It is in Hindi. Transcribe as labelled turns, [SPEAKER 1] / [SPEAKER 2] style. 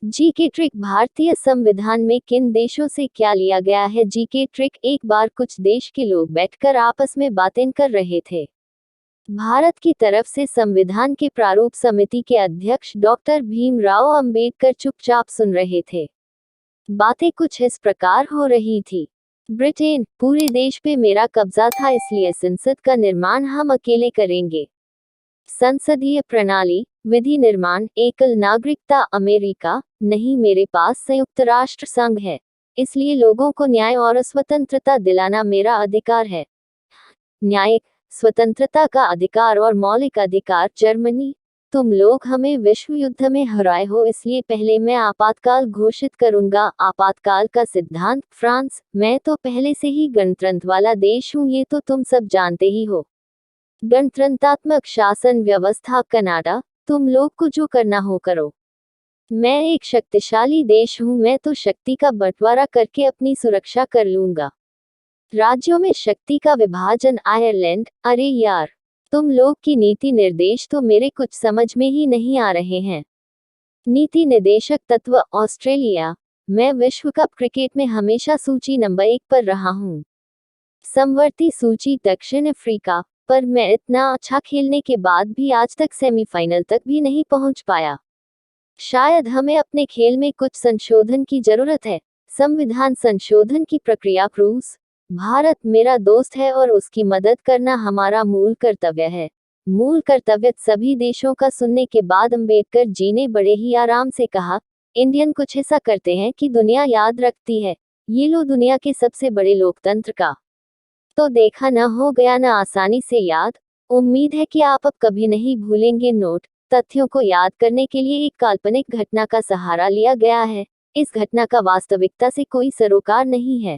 [SPEAKER 1] GK trick. भारतीय संविधान में किन देशों से क्या लिया गया है? GK trick. एक बार कुछ देश के लोग बैठकर आपस में बातें कर रहे थे। भारत की तरफ से संविधान के प्रारूप समिति के अध्यक्ष डॉक्टर भीमराव अंबेडकर चुपचाप सुन रहे थे। बातें कुछ इस प्रकार हो रही थी। ब्रिटेन, पूरे देश पे मेरा कब्जा था, इसलिए संसद का निर्माण हम अकेले करेंगे। संसदीय प्रणाली, विधि निर्माण, एकल नागरिकता। अमेरिका, नहीं, मेरे पास संयुक्त राष्ट्र संघ है, इसलिए लोगों को न्याय और स्वतंत्रता दिलाना मेरा अधिकार है। न्यायिक स्वतंत्रता का अधिकार और मौलिक अधिकार। जर्मनी, तुम लोग हमें विश्व युद्ध में हराए हो, इसलिए पहले मैं आपातकाल घोषित करूंगा। आपातकाल का सिद्धांत। फ्रांस, मैं तो पहले से ही गणतंत्र वाला देश हूं, ये तो तुम सब जानते ही हो। गणतंत्रात्मक शासन व्यवस्था। कनाडा, तुम लोग को जो करना हो करो। मैं एक शक्तिशाली देश हूं, मैं तो शक्ति का बंटवारा करके अपनी सुरक्षा कर लूंगा। राज्यों में शक्ति का विभाजन। आयरलैंड, अरे यार, तुम लोग की नीति निर्देश तो मेरे कुछ समझ में ही नहीं आ रहे हैं। नीति निदेशक तत्व। ऑस्ट्रेलिया, मैं विश्व कप क्रिकेट में हमेशा सूची नंबर 1 पर रहा हूं। समवर्ती सूची। दक्षिण अफ्रीका, पर मैं इतना अच्छा खेलने के बाद भी आज तक सेमीफाइनल तक भी नहीं पहुंच पाया। शायद हमें अपने खेल में कुछ संशोधन की जरूरत है। संविधान संशोधन की प्रक्रिया। रूस, भारत मेरा दोस्त है और उसकी मदद करना हमारा मूल कर्तव्य है। मूल कर्तव्य। सभी देशों का सुनने के बाद अंबेडकर जी ने बड़े ही आराम से कहा, इंडियन कुछ ऐसा करते हैं कि दुनिया याद रखती है। ये लो दुनिया के सबसे बड़े लोकतंत्र का तो देखा न हो गया न आसानी से याद। उम्मीद है कि आप अब कभी नहीं भूलेंगे। नोट, तथ्यों को याद करने के लिए एक काल्पनिक घटना का सहारा लिया गया है। इस घटना का वास्तविकता से कोई सरोकार नहीं है।